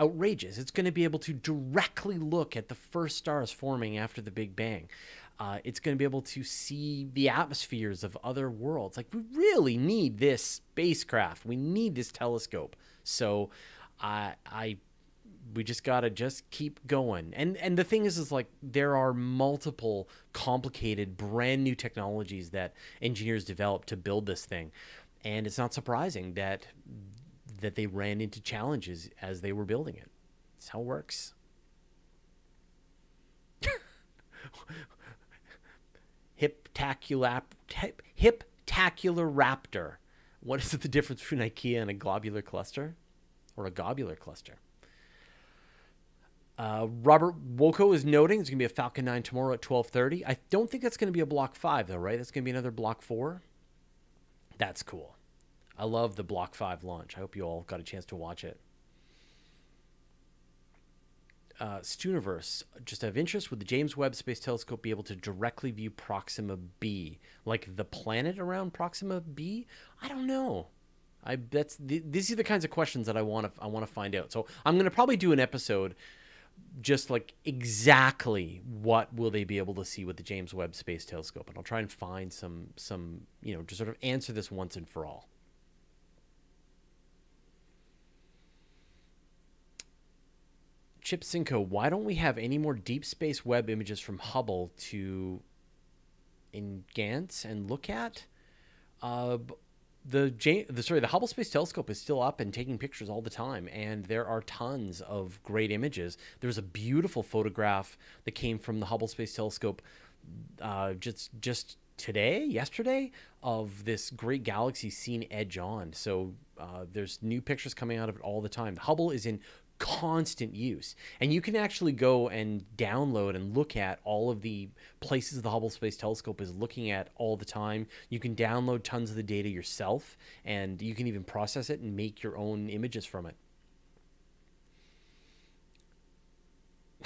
outrageous. It's going to be able to directly look at the first stars forming after the Big Bang. It's going to be able to see the atmospheres of other worlds. Like, we really need this spacecraft. We need this telescope. So we just got to keep going. And the thing is like, there are multiple complicated, brand new technologies that engineers developed to build this thing. And it's not surprising that they ran into challenges as they were building it. That's how it works. Hiptacular raptor. What is the difference between IKEA and a globular cluster? Or a globular cluster? Robert Woko is noting there's going to be a Falcon 9 tomorrow at 12:30. I don't think that's going to be a Block 5, though, right? That's going to be another Block 4. That's cool. I love the Block 5 launch. I hope you all got a chance to watch it. Stooniverse, just out of interest, would the James Webb Space Telescope be able to directly view Proxima b, like the planet around Proxima b? I don't know. These are the kinds of questions that I want to find out. So I'm going to probably do an episode just like exactly what will they be able to see with the James Webb Space Telescope, and I'll try and find some to sort of answer this once and for all. Chip Cinco, why don't we have any more deep space web images from Hubble to engance and look at? the Hubble Space Telescope is still up and taking pictures all the time, and there are tons of great images. There was a beautiful photograph that came from the Hubble Space Telescope just yesterday, of this great galaxy seen edge on. So there's new pictures coming out of it all the time. The Hubble is in constant use, and you can actually go and download and look at all of the places the Hubble Space Telescope is looking at all the time. You can download tons of the data yourself, and you can even process it and make your own images from it.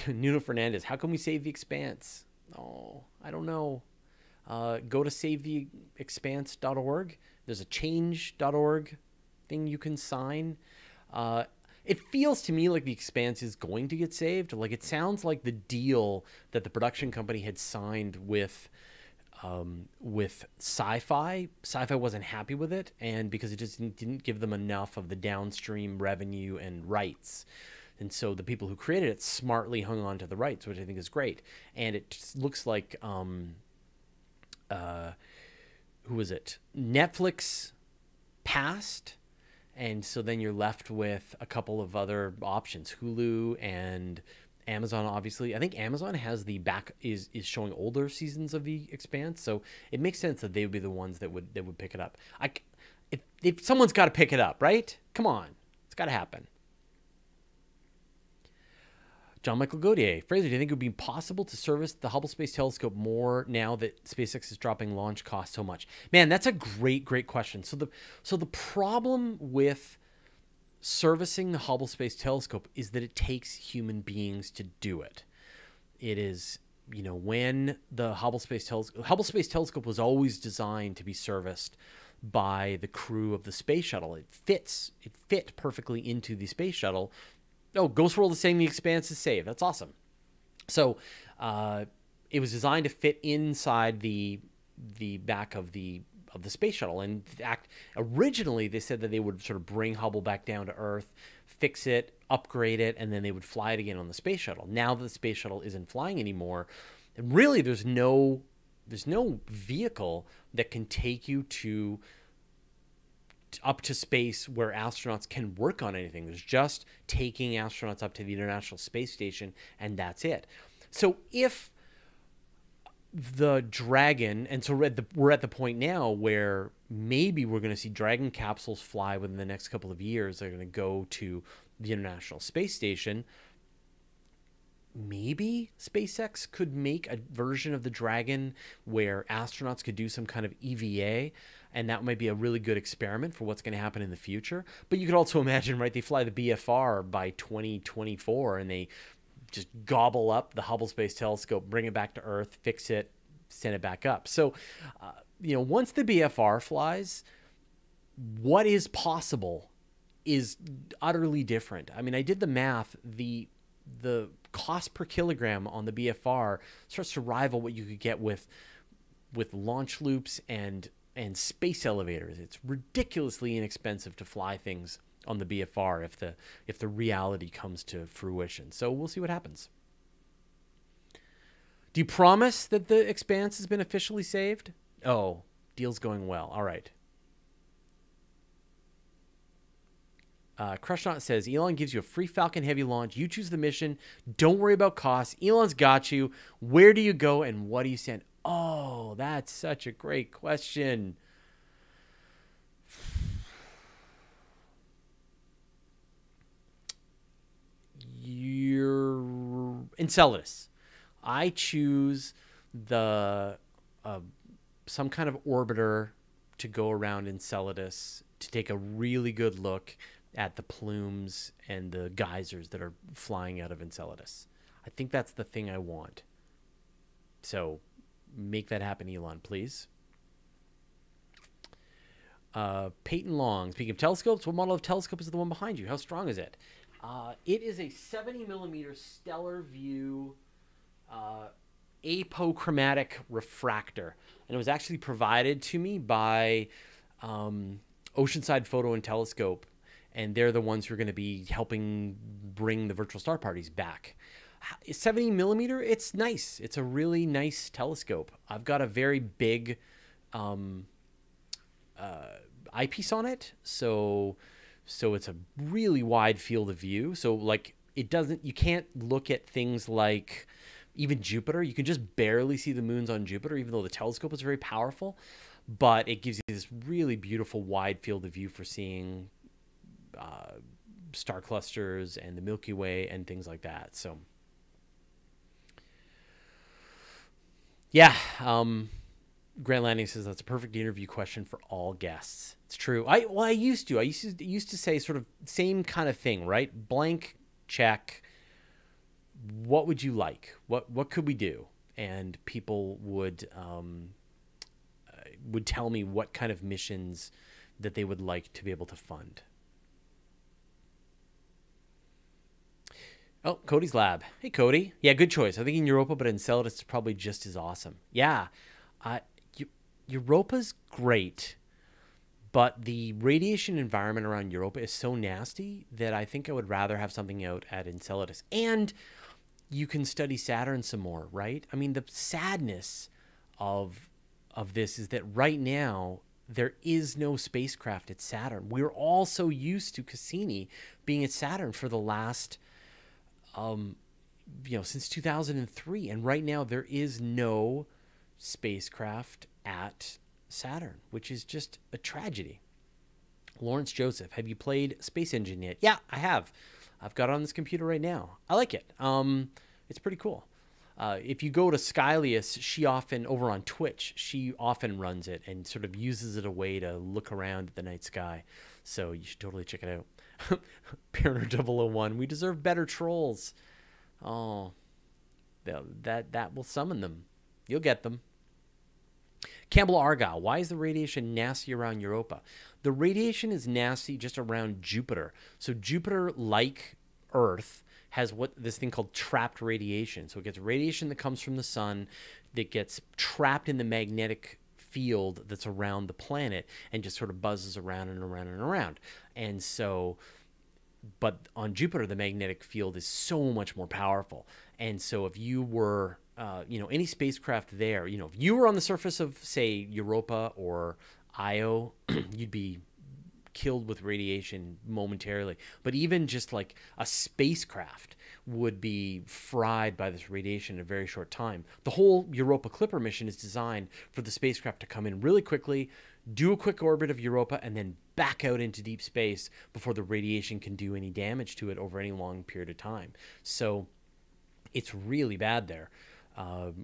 Nuno Fernandez, how can we save the Expanse? Oh, I don't know. Go to savetheexpanse.org. There's a change.org thing you can sign. It feels to me like the Expanse is going to get saved. Like, it sounds like the deal that the production company had signed with Sci-Fi. Sci-Fi wasn't happy with it, and because it just didn't give them enough of the downstream revenue and rights. And so the people who created it smartly hung on to the rights, which I think is great. And it looks like, who was it? Netflix passed. And so then you're left with a couple of other options, Hulu and Amazon, obviously. I think Amazon has the is showing older seasons of The Expanse, so it makes sense that they would be the ones that would pick it up. If someone's got to pick it up, right? Come on, it's got to happen. John Michael Gaudier, Fraser, do you think it would be possible to service the Hubble Space Telescope more now that SpaceX is dropping launch costs so much? Man, that's a great question. So the problem with servicing the Hubble Space Telescope is that it takes human beings to do it. It is, when the Hubble Space Telescope was always designed to be serviced by the crew of the space shuttle. It fit perfectly into the space shuttle. Oh, Ghost World is saying the Expanse is saved. That's awesome. So it was designed to fit inside the back of the space shuttle. And in fact, originally they said that they would sort of bring Hubble back down to Earth, fix it, upgrade it, and then they would fly it again on the space shuttle. Now that the space shuttle isn't flying anymore, and really there's no vehicle that can take you up to space where astronauts can work on anything. There's just taking astronauts up to the International Space Station, and that's it. So if the Dragon, and so we're at the point now where maybe we're going to see Dragon capsules fly within the next couple of years. They're going to go to the International Space Station. Maybe SpaceX could make a version of the Dragon where astronauts could do some kind of EVA, and that might be a really good experiment for what's going to happen in the future. But you could also imagine, right, they fly the BFR by 2024 and they just gobble up the Hubble Space Telescope, bring it back to Earth, fix it, send it back up. So, once the BFR flies, what is possible is utterly different. I mean, I did the math. The cost per kilogram on the BFR starts to rival what you could get with launch loops and space elevators. It's ridiculously inexpensive to fly things on the BFR if the reality comes to fruition. So we'll see what happens. Do you promise that the Expanse has been officially saved? Oh, deal's going well. All right. Crushnaut says, Elon gives you a free Falcon Heavy launch. You choose the mission. Don't worry about costs. Elon's got you. Where do you go and what do you send? Oh, that's such a great question. You're Enceladus. I choose the some kind of orbiter to go around Enceladus to take a really good look at the plumes and the geysers that are flying out of Enceladus. I think that's the thing I want. So make that happen, Elon, please. Peyton Long, speaking of telescopes, what model of telescope is the one behind you? How strong is it? It is a 70 millimeter stellar view apochromatic refractor, and it was actually provided to me by Oceanside Photo and Telescope, and they're the ones who are going to be helping bring the virtual star parties back. 70 millimeter, it's nice. It's a really nice telescope. I've got a very big eyepiece on it, so it's a really wide field of view. So like you can't look at things like even Jupiter. You can just barely see the moons on Jupiter, even though the telescope is very powerful. But it gives you this really beautiful wide field of view for seeing star clusters and the Milky Way and things like that. So yeah, Grant Landing says that's a perfect interview question for all guests. It's true. I used to say sort of same kind of thing, right? Blank check. What would you like? What could we do? And people would tell me what kind of missions that they would like to be able to fund. Oh, Cody's Lab. Hey, Cody. Yeah, good choice. I think in Europa, but Enceladus is probably just as awesome. Yeah, Europa's great, but the radiation environment around Europa is so nasty that I think I would rather have something out at Enceladus. And you can study Saturn some more, right? I mean, the sadness of this is that right now there is no spacecraft at Saturn. We're all so used to Cassini being at Saturn for the last since 2003, and right now there is no spacecraft at Saturn, which is just a tragedy. Lawrence Joseph, have you played Space Engine yet? Yeah, I have. I've got it on this computer right now. I like it. It's pretty cool. If you go to Skylius, she often, over on Twitch, she often runs it and sort of uses it a way to look around at the night sky. So you should totally check it out. Parent 001, we deserve better trolls. Oh, that will summon them. You'll get them. Campbell Argyle, why is the radiation nasty around Europa? The radiation is nasty just around Jupiter. So Jupiter, like Earth, has this thing called trapped radiation. So it gets radiation that comes from the sun that gets trapped in the magnetic field that's around the planet and just sort of buzzes around and around and around. And so, but on Jupiter, the magnetic field is so much more powerful. And so if you were, any spacecraft there, if you were on the surface of, say, Europa or Io, you'd be killed with radiation momentarily. But even just like a spacecraft would be fried by this radiation in a very short time. The whole Europa Clipper mission is designed for the spacecraft to come in really quickly, do a quick orbit of Europa, and then back out into deep space before the radiation can do any damage to it over any long period of time. So it's really bad there.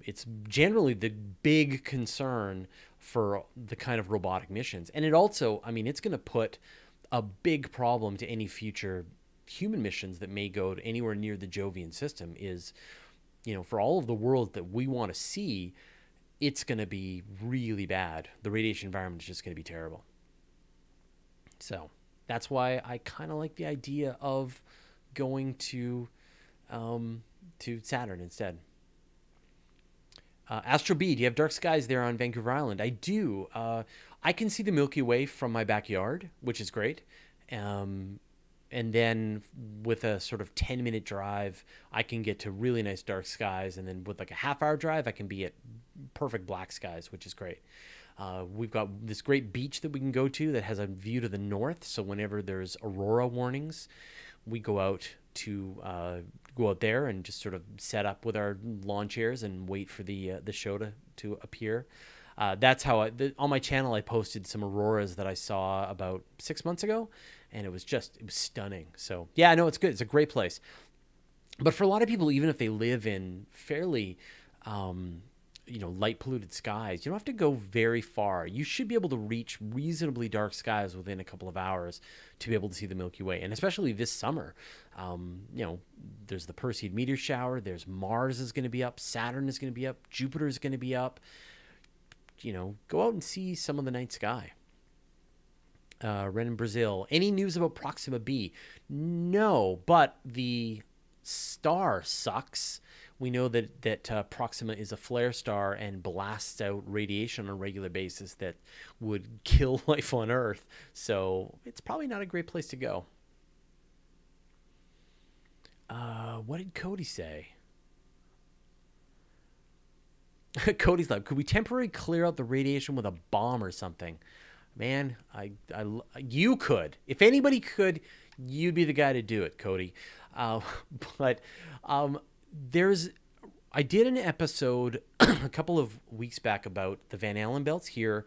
It's generally the big concern for the kind of robotic missions. And it also, it's going to put a big problem to any future human missions that may go to anywhere near the Jovian system is, for all of the worlds that we want to see, it's going to be really bad. The radiation environment is just going to be terrible. So that's why I kind of like the idea of going to Saturn instead. Astro B, do you have dark skies there on Vancouver Island? I do. I can see the Milky Way from my backyard, which is great. And then with a sort of 10-minute drive, I can get to really nice dark skies. And then with like a half-hour drive, I can be at perfect black skies, which is great. We've got this great beach that we can go to that has a view to the north. So whenever there's aurora warnings, we go out there and just sort of set up with our lawn chairs and wait for the show to appear. That's how on my channel I posted some auroras that I saw about 6 months ago, and it was stunning. So yeah, no, it's good. It's a great place. But for a lot of people, even if they live in fairly light polluted skies, you don't have to go very far. You should be able to reach reasonably dark skies within a couple of hours to be able to see the Milky Way. And especially this summer, there's the Perseid meteor shower, there's Mars is going to be up, Saturn is going to be up, Jupiter is going to be up. Go out and see some of the night sky. Ren in Brazil, any news about Proxima B? No, but the star sucks. We know that Proxima is a flare star and blasts out radiation on a regular basis that would kill life on Earth. So it's probably not a great place to go. What did Cody say? Cody's Lab, could we temporarily clear out the radiation with a bomb or something? Man, you could. If anybody could, you'd be the guy to do it, Cody. Uh, but there's, I did an episode a couple of weeks back about the Van Allen belts here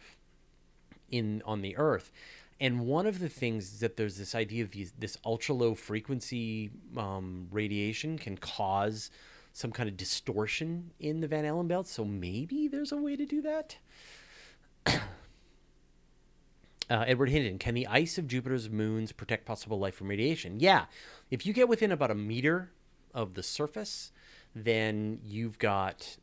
on the Earth, and one of the things is that there's this idea of this ultra low frequency radiation can cause some kind of distortion in the Van Allen belt. So maybe there's a way to do that. Edward Hinton, can the ice of Jupiter's moons protect possible life from radiation? Yeah. If you get within about a meter of the surface, then you've got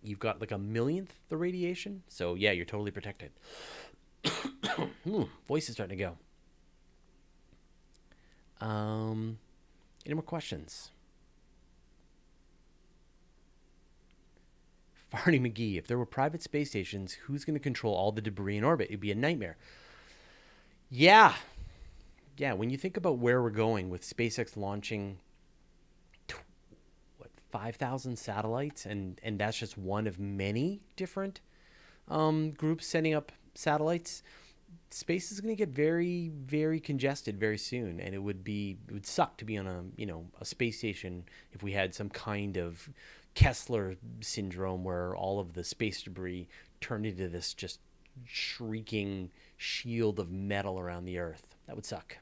you've got like a millionth the radiation. So yeah, you're totally protected. Voice is starting to go. Any more questions? Farney McGee, if there were private space stations, who's going to control all the debris in orbit? It'd be a nightmare. Yeah. Yeah, when you think about where we're going with SpaceX launching 5,000 satellites, and that's just one of many different groups sending up satellites, space is going to get very, very congested very soon, and it would suck to be on a space station if we had some kind of Kessler syndrome where all of the space debris turned into this just shrieking shield of metal around the Earth. That would suck.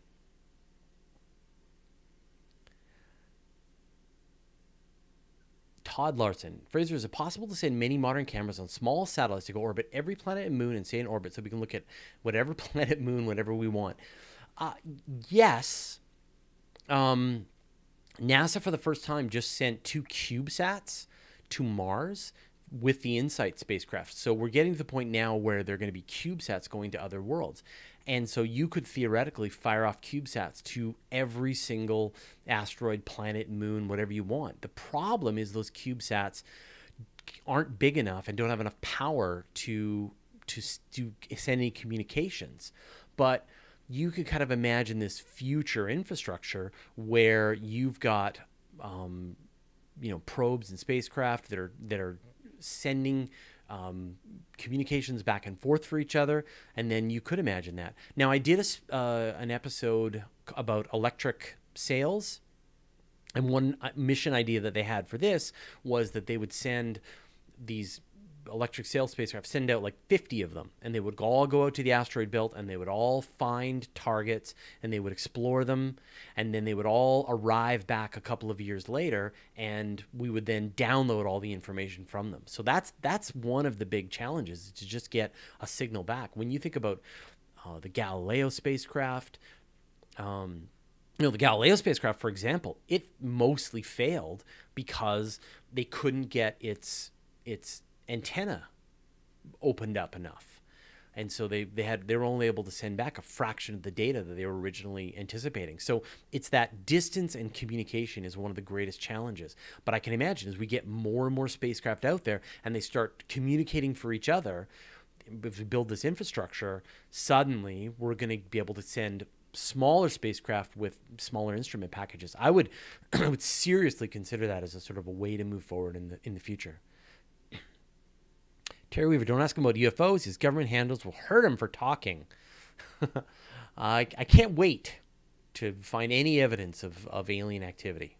Todd Larson. Fraser, is it possible to send many modern cameras on small satellites to go orbit every planet and moon and stay in orbit so we can look at whatever planet, moon, whatever we want? Yes. NASA, for the first time, just sent 2 CubeSats to Mars with the InSight spacecraft. So we're getting to the point now where there are going to be CubeSats going to other worlds. And so you could theoretically fire off CubeSats to every single asteroid, planet, moon, whatever you want. The problem is those CubeSats aren't big enough and don't have enough power to send any communications. But you could kind of imagine this future infrastructure where you've got, probes and spacecraft that are sending communications back and forth for each other, and then you could imagine that. Now, I did an episode about electric sails, and one mission idea that they had for this was that they would send these electric sail spacecraft, send out like 50 of them, and they would all go out to the asteroid belt, and they would all find targets, and they would explore them, and then they would all arrive back a couple of years later, and we would then download all the information from them. So that's one of the big challenges, to just get a signal back. When you think about the Galileo spacecraft, the Galileo spacecraft, for example, it mostly failed because they couldn't get its antenna opened up enough, and so they were only able to send back a fraction of the data that they were originally anticipating. So it's that distance and communication is one of the greatest challenges. But I can imagine as we get more and more spacecraft out there and they start communicating for each other, if we build this infrastructure, suddenly we're going to be able to send smaller spacecraft with smaller instrument packages. I would seriously consider that as a sort of a way to move forward in the future. Terry Weaver, don't ask him about UFOs. His government handles will hurt him for talking. I can't wait to find any evidence of alien activity.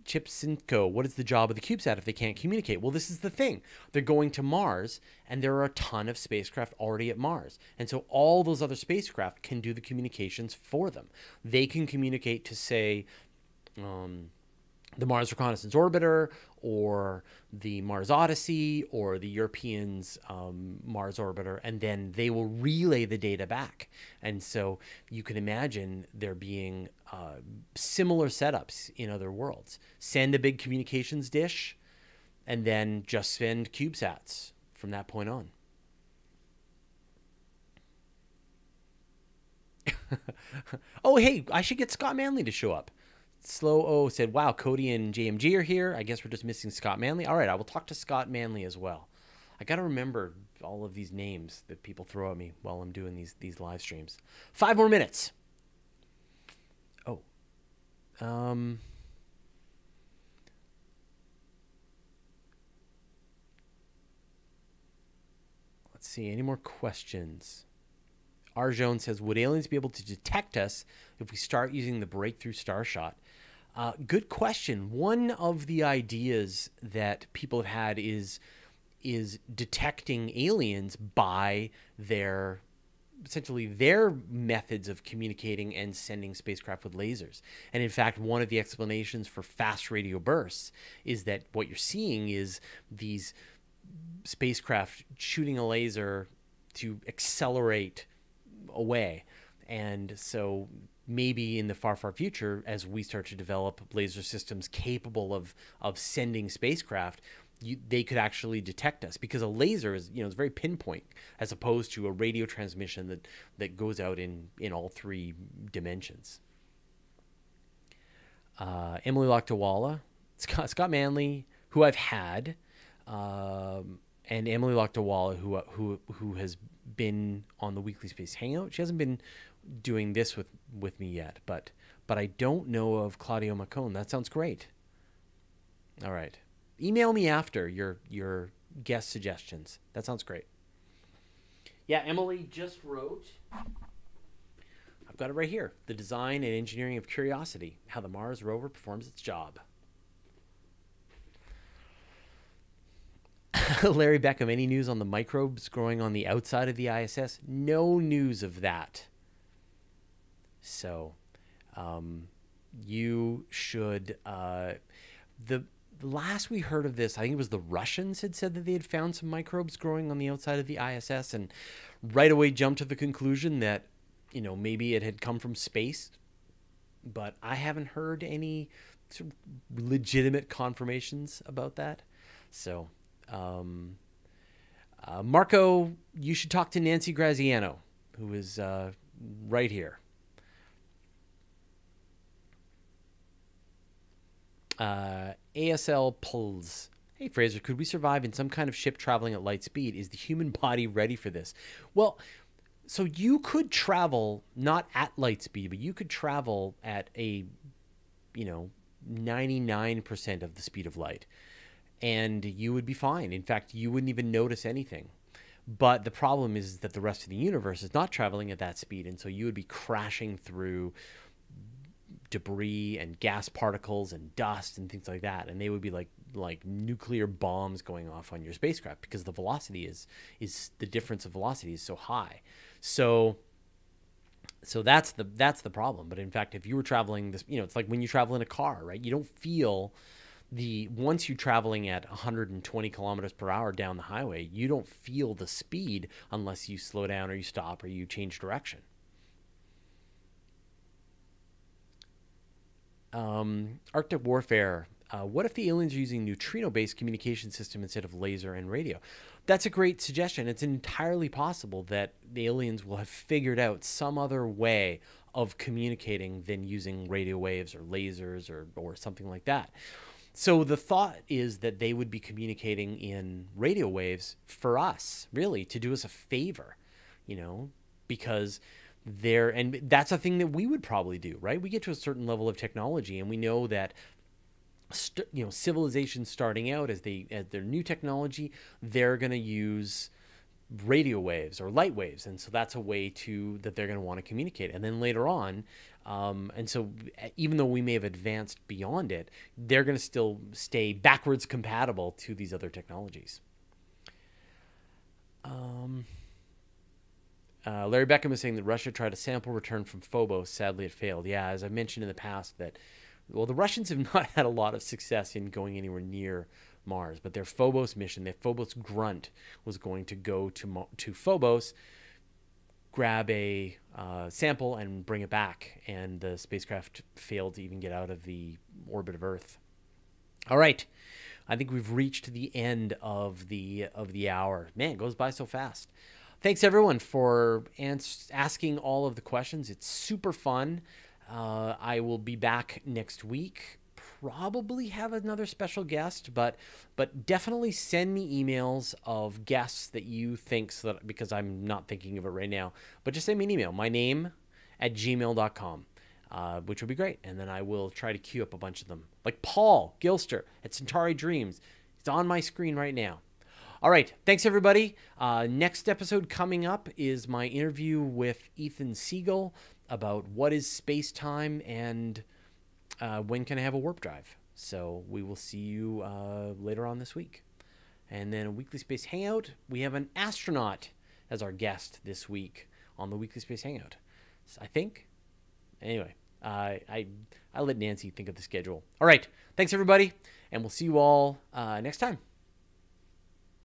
Chip Sinko, what is the job of the CubeSat if they can't communicate? Well, this is the thing. They're going to Mars, and there are a ton of spacecraft already at Mars. And so all those other spacecraft can do the communications for them. They can communicate to, say, the Mars Reconnaissance Orbiter, or the Mars Odyssey, or the Europeans' Mars Orbiter, and then they will relay the data back. And so you can imagine there being similar setups in other worlds. Send a big communications dish, and then just send CubeSats from that point on. Oh, hey, I should get Scott Manley to show up. Slow O said, wow, Cody and JMG are here. I guess we're just missing Scott Manley. All right, I will talk to Scott Manley as well. I got to remember all of these names that people throw at me while I'm doing these live streams. 5 more minutes. Oh. Let's see. Any more questions? Arjone says, would aliens be able to detect us if we start using the breakthrough starshot? Good question. One of the ideas that people have had is detecting aliens by their essentially their methods of communicating and sending spacecraft with lasers. And in fact, one of the explanations for fast radio bursts is that what you're seeing is these spacecraft shooting a laser to accelerate away. And so maybe in the far, far future, as we start to develop laser systems capable of sending spacecraft, they could actually detect us, because a laser is, is very pinpoint, as opposed to a radio transmission that goes out in all three dimensions. Emily Lakdawala, Scott Manley, who I've had, and Emily Lakdawala, who has been on the Weekly Space Hangout. She hasn't been doing this with me yet, but I don't know of Claudio Macone. That sounds great. All right. Email me after your guest suggestions. That sounds great. Yeah, Emily just wrote, I've got it right here, The Design and Engineering of Curiosity, How the Mars Rover Performs Its Job. Larry Beckham, any news on the microbes growing on the outside of the ISS? No news of that. So, you should, the last we heard of this, I think it was the Russians had said that they had found some microbes growing on the outside of the ISS, and right away jumped to the conclusion that, maybe it had come from space. But I haven't heard any sort of legitimate confirmations about that. So, Marco, you should talk to Nancy Graziano, who is right here. ASL Pulls. Hey, Fraser, could we survive in some kind of ship traveling at light speed? Is the human body ready for this? Well, so you could travel not at light speed, but you could travel at a, 99% of the speed of light, and you would be fine. In fact, you wouldn't even notice anything. But the problem is that the rest of the universe is not traveling at that speed, and so you would be crashing through debris and gas particles and dust and things like that, and they would be like nuclear bombs going off on your spacecraft, because the velocity is the difference of velocity is so high. So that's the problem. But in fact, if you were traveling this, it's like when you travel in a car, right? You don't feel once you're traveling at 120 kilometers per hour down the highway, you don't feel the speed unless you slow down or you stop or you change direction. Arctic Warfare. What if the aliens are using neutrino-based communication system instead of laser and radio? That's a great suggestion. It's entirely possible that the aliens will have figured out some other way of communicating than using radio waves or lasers or something like that. So the thought is that they would be communicating in radio waves for us, really, to do us a favor, because and that's a thing that we would probably do, right? We get to a certain level of technology, and we know that civilizations starting out as their new technology, they're going to use radio waves or light waves, and so that's a way that they're going to want to communicate. And then later on, and so even though we may have advanced beyond it, they're going to still stay backwards compatible to these other technologies. Larry Beckham is saying that Russia tried a sample return from Phobos. Sadly, it failed. Yeah, as I mentioned in the past, the Russians have not had a lot of success in going anywhere near Mars, but their Phobos mission, their Phobos Grunt, was going to go to Phobos, grab a sample, and bring it back, and the spacecraft failed to even get out of the orbit of Earth. All right, I think we've reached the end of the hour. Man, it goes by so fast. Thanks, everyone, for asking all of the questions. It's super fun. I will be back next week. Probably have another special guest, but definitely send me emails of guests that you think, because I'm not thinking of it right now. But just send me an email, my name @gmail.com, which would be great. And then I will try to queue up a bunch of them. Like Paul Gilster at Centauri Dreams. It's on my screen right now. All right. Thanks, everybody. Next episode coming up is my interview with Ethan Siegel about what is space-time and when can I have a warp drive. So we will see you later on this week. And then a Weekly Space Hangout. We have an astronaut as our guest this week on the Weekly Space Hangout, I think. Anyway, I let Nancy think of the schedule. All right. Thanks, everybody. And we'll see you all next time.